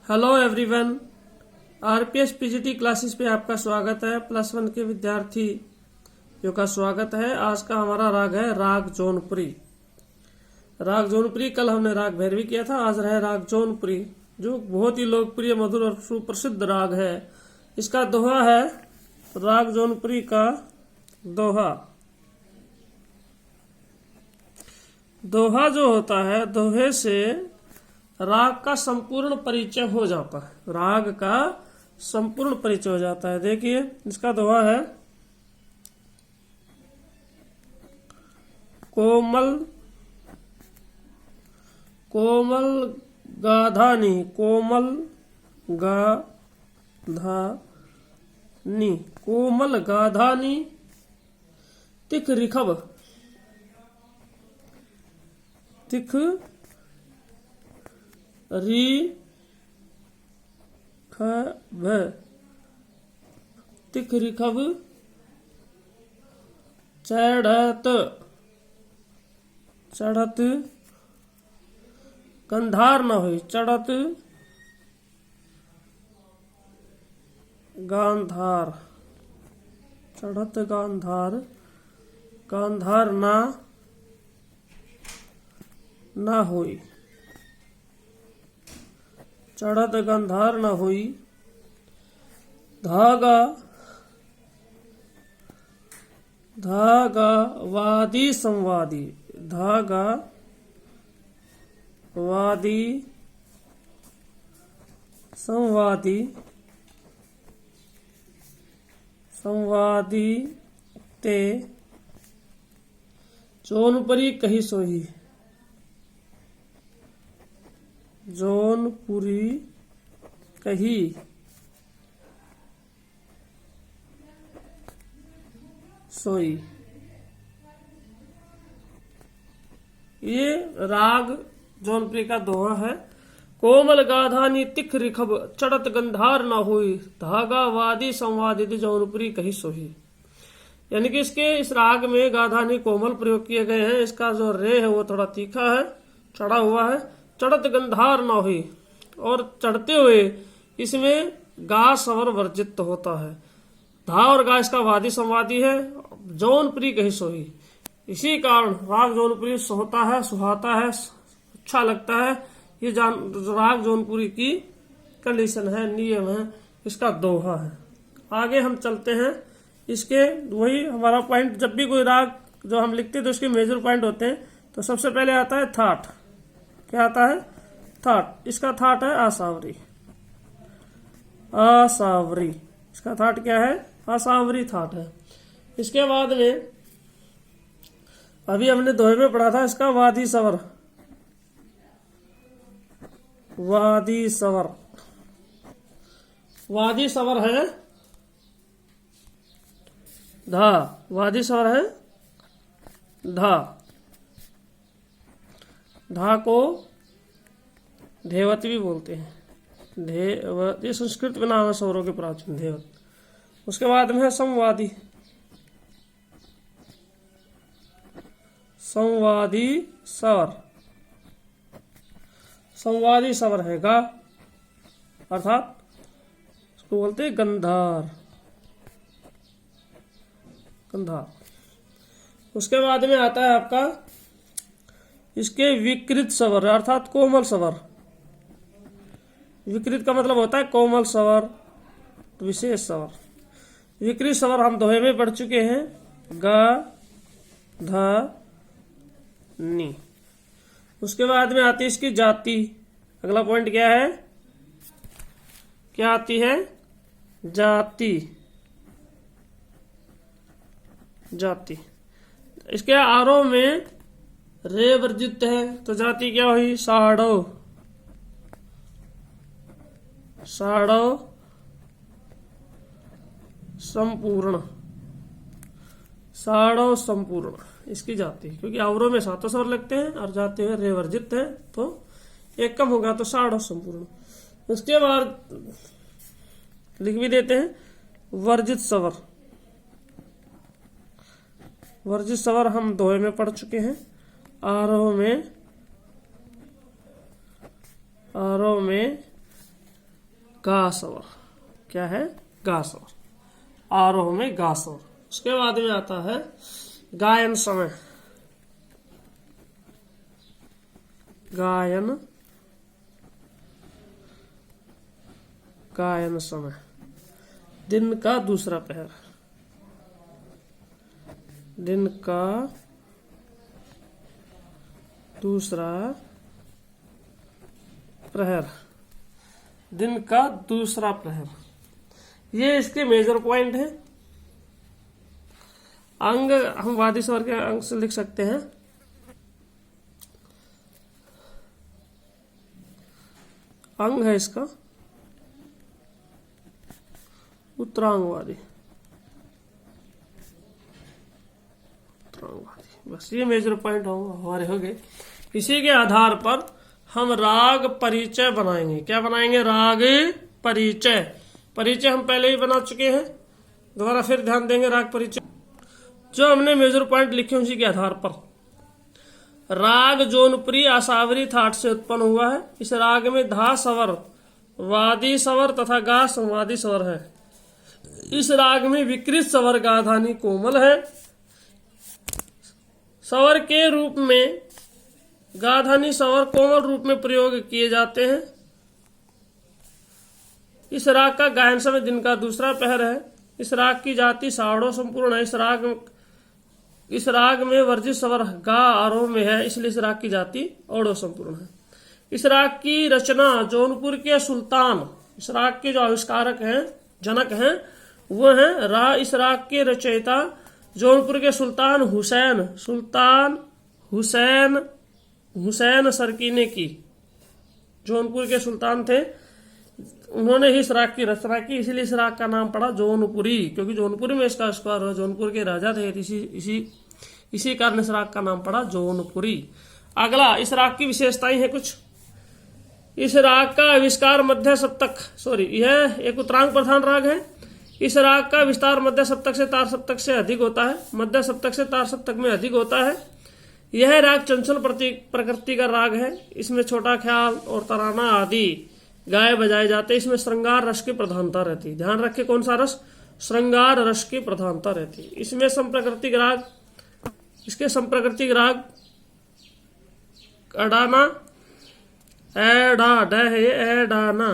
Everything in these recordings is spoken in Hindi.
Hello everyone, RPS PGT classes पे आपका स्वागत है। +1 के विद्यार्थियों का स्वागत है। आज का हमारा राग है राग जौनपुरी। राग जौनपुरी, कल हमने राग भैरवी किया था, आज है राग जौनपुरी, जो बहुत ही लोकप्रिय, मधुर और सुप्रसिद्ध राग है। इसका दोहा है, राग जौनपुरी का दोहा। दोहा जो होता है, दोहे से राग का संपूर्ण परिचय हो जाता है। राग का संपूर्ण परिचय हो जाता है। देखिए, इसका दोहा है, कोमल कोमल गाधानी, कोमल गाधानी, कोमल गाधानी तिख रिखब, तिख री खब, तिख रिखब चढ़त, चढ़त गंधार न हुई, चढ़त गांधार, चढ़त गांधार, गांधार ना हुई, चढ़त गंधार न हुई। धागा धागा वादी संवादी, धागा वादी संवादी, संवादी ते जौनपुरी कही सोही, जौनपुरी कही सोई। ये राग जौनपुरी का दोहा है। कोमल गाधानी तिख रिखब, चढ़त गंधार ना हुई, धागा वादी संवादित जौनपुरी कही सोही। यानी कि इस राग में गाधानी कोमल प्रयोग किए गए हैं। इसका जो रे है वो थोड़ा तीखा है, चढ़ा हुआ है। चढ़त गंधार ना हुई, और चढ़ते हुए इसमें गा स्वर वर्जित होता है। धा और गा इसका वादी संवादी है। जौनपुरी कही सोही, इसी कारण राग जौनपुरी सोहता है, सुहाता है, अच्छा लगता है। ये राग जौनपुरी की कंडीशन है, नियम है, इसका दोहा है। आगे हम चलते हैं। इसके वही हमारा पॉइंट, जब भी कोई राग जो हम लिखते हैं तो उसके मेजर पॉइंट होते हैं। तो सबसे पहले आता है थाट। क्या आता है? थाट। इसका थाट है आसावरी, आसावरी। इसका थाट क्या है? आसावरी थाट है। इसके बाद में अभी हमने दोहे में पढ़ा था, इसका वादी सवर, वादी सवर, वादी सवर है धा, वादी सवर है धा। धा को धेवत भी बोलते हैं। धेवत ये संस्कृत में नाम है स्वरों के प्राचीन, धेवत। उसके बाद में है संवादी, संवादी स्वर, संवादी स्वर है गा, अर्थात उसको बोलते हैं गंधार, गंधार। उसके बाद में आता है आपका इसके विकृत स्वर, अर्थात कोमल स्वर। विकृत का मतलब होता है कोमल स्वर, विशेष स्वर। विकृत स्वर हम दोहे में पढ़ चुके हैं, ग ध नी। उसके बाद में आती है इसकी जाति। अगला पॉइंट क्या है? क्या आती है? जाति, जाति। इसके आरोह में रे वर्जित है, तो जाति क्या हुई? साड़ो, साड़ो संपूर्ण, साड़ो संपूर्ण इसकी जाति। क्योंकि आवरों में सातों स्वर लगते हैं और जाते हुए रे वर्जित है, तो एक कम होगा, तो साड़ो संपूर्ण। उसके बाद लिख भी देते हैं वर्जित स्वर। वर्जित स्वर हम दोहे में पढ़ चुके हैं। आरोह में गा स्वर। क्या है? गा स्वर। आरोह में गा स्वर। उसके बाद में आता है गायन समय। गायन समय, दिन का दूसरा पहर। दिन का दूसरा प्रहर। दिन का दूसरा प्रहर, ये इसके मेजर पॉइंट है। अंग हम वादी स्वर के अंग से लिख सकते हैं। अंग है इसका उत्तरांगवादी। बस ये मेजर पॉइंट हमारे हो गए। इसी के आधार पर हम राग परिचय बनाएंगे। क्या बनाएंगे? राग परिचय। परिचय हम पहले ही बना चुके हैं, दोबारा फिर ध्यान देंगे राग परिचय। जो हमने मेजर पॉइंट लिखे उसी के आधार पर राग जौनपुरी आसावरी थाट से उत्पन्न हुआ है। इस राग में धा स्वर वादी स्वर तथा गा संवादी स्वर है। इस राग में विकृत स्वर गा धानी कोमल है। स्वर के रूप में गा धानी स्वर कोमल रूप में प्रयोग किए जाते हैं। इस राग का गायन समय दिन का दूसरा पहर है। इस राग की जाति साड़ो संपूर्ण है। इस राग में वर्जित स्वर गा आरोह में है, इसलिए इस राग की जाति औड़ो संपूर्ण है। इस राग की रचना जौनपुर के सुल्तान, इस राग के जो आविष्कारक हैं, जनक हैं, वो हैं इस राग के रचयिता जौनपुर के सुल्तान हुसैन सरकीने की। जौनपुर के सुल्तान थे, उन्होंने ही इस राग की रचना की, इसलिए इस राग का नाम पड़ा जौनपुरी, क्योंकि जौनपुरी में इसका आविष्कार हुआ। जौनपुर के राजा थे, इसी कारण इस राग का नाम पड़ा जौनपुरी। अगला इस राग की विशेषताएं हैं कुछ। इस राग का आविष्कार मध्य सप्तक, यह एक उत्तरांग प्रधान राग है। इस राग का विस्तार मध्य सप्तक से तार सप्तक से अधिक होता है, मध्य सप्तक से तार सप्तक में अधिक होता है। यह राग चंचल प्रकृति का राग है। इसमें छोटा ख्याल और तराना आदि गाए बजाए जाते। इसमें श्रृंगार रस की प्रधानता रहती। ध्यान रखें, कौन सा रस? श्रृंगार रस की प्रधानता रहती। इसमें संप्रकृतिक राग, इसके संप्रकृतिक राग अडाना, एडाना,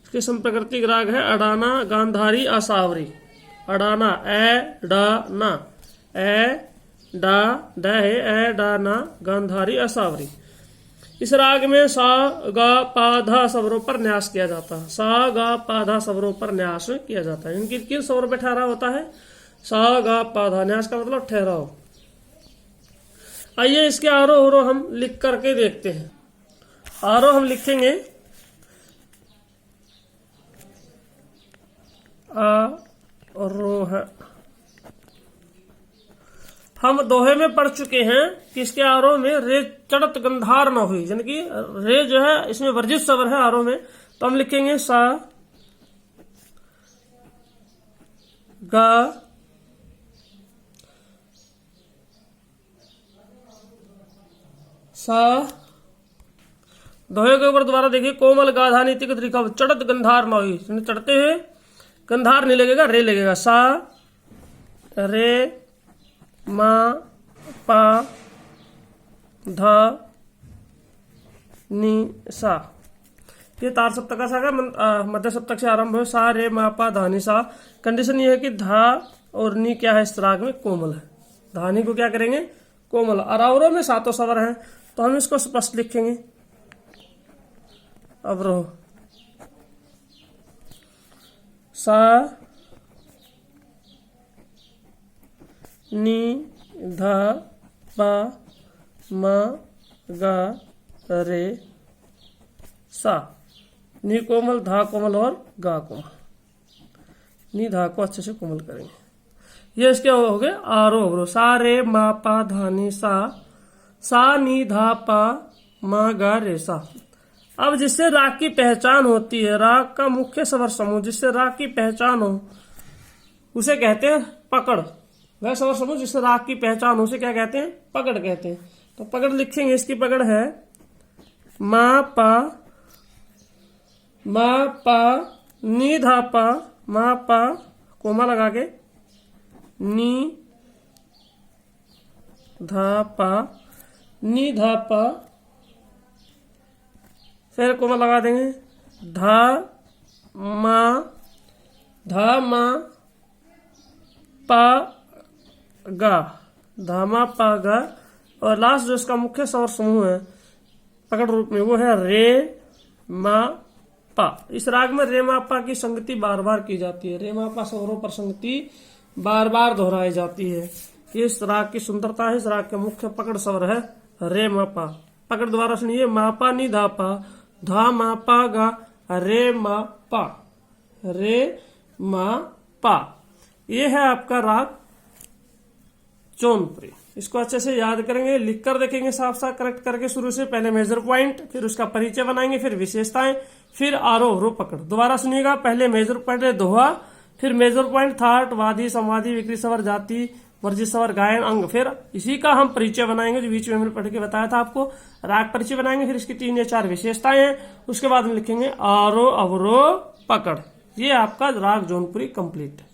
इसके संप्रकृतिक राग है अडाना, गांधारी, असावरी। अडाना, एडाना, गांधारी, असावरी। इस राग में सा गा पा धा स्वरों पर न्यास किया जाता है। सा गा पा धा स्वरों पर न्यास किया जाता है। इनकी किन स्वरों पर ठहराव होता है? सा गा पा धा। न्यास का मतलब ठहराव। आइए इसके आरोह अवरोह हम लिख करके देखते हैं। आरोह हम लिखेंगे आरोह। हम दोहे में पढ़ चुके हैं कि इसके आरोह में रे चढ़त गंधार न हुई, यानी कि रे जो है इसमें वर्जित स्वर है आरोह में, तो हम लिखेंगे सा गा सा। दोहे के ऊपर दोबारा देखिए, कोमल गाधानी तिक रिखब चढ़त गंधार न हुई, चढ़ते हुए गंधार नहीं लगेगा, रे लगेगा। सा रे मा पा धा नी सा। ये तार सप्तक का सा मध्य सप्तक से आरंभ है। सा रे मा पा धा नी सा। कंडीशन ये है कि धा और नी क्या है इस राग में? कोमल है। धानी को क्या करेंगे? कोमल। अरावरों में सातों स्वर हैं, तो हम इसको स्पष्ट लिखेंगे। अवरोह सा नी धा पा मा गा रे सा। नी कोमल, धा कोमल और गा कोमल। नी धा को अच्छे से कोमल करेंगे। ये इसके हो गए आरोह अवरोह। सा रे मा पा धा नी सा, सा नी धा पा मा गा रे सा। अब जिससे राग की पहचान होती है, राग का मुख्य स्वर समूह जिससे राग की पहचान हो, उसे कहते हैं पकड़। वह स्वर समूह जिससे राग की पहचान हो, उसे क्या कहते हैं? पकड़ कहते हैं। तो पकड़ लिखेंगे। इसकी पकड़ है मा पा मा पा नी धा पा, मा पा कोमा लगा के नी धा पा, नी धा पा, फिर कोमा लगा देंगे धा मा पा गा, धामा पा गा। और लास्ट जो इसका मुख्य स्वर समूह है पकड़ रूप में वो है रे मा पा। इस राग में रे मा पा की संगति बार बार की जाती है, रे मा पा स्वरों पर संगति बार बार दोहराई जाती है। इस राग की सुंदरता है। इस राग के मुख्य पकड़ स्वर है रे मा पा। पकड़ द्वारा सुनिए, मा पा नी धा पा, धा मा पा गा, रे मा पा, रे मा पा। ये है आपका राग जौनपुरी। इसको अच्छे से याद करेंगे, लिखकर देखेंगे साफ साफ करेक्ट करके शुरू से। पहले मेजर पॉइंट, फिर उसका परिचय बनाएंगे, फिर विशेषताएं, फिर आरोह अवरोह पकड़। दोबारा सुनिएगा, पहले मेजर पॉइंट दोहा, फिर मेजर पॉइंट थाट, वादी, संवादी, विकृत स्वर, जाति, वर्जित स्वर, गायन, अंग। फिर इसी का हम परिचय बनाएंगे जो बीच में मैंने पढ़ के बताया था आपको। राग परिचय बनाएंगे, फिर इसकी 3 या 4 विशेषताएं हैं, उसके बाद में लिखेंगे आरोह अवरोह पकड़। ये आपका राग जौनपुरी कंप्लीट है।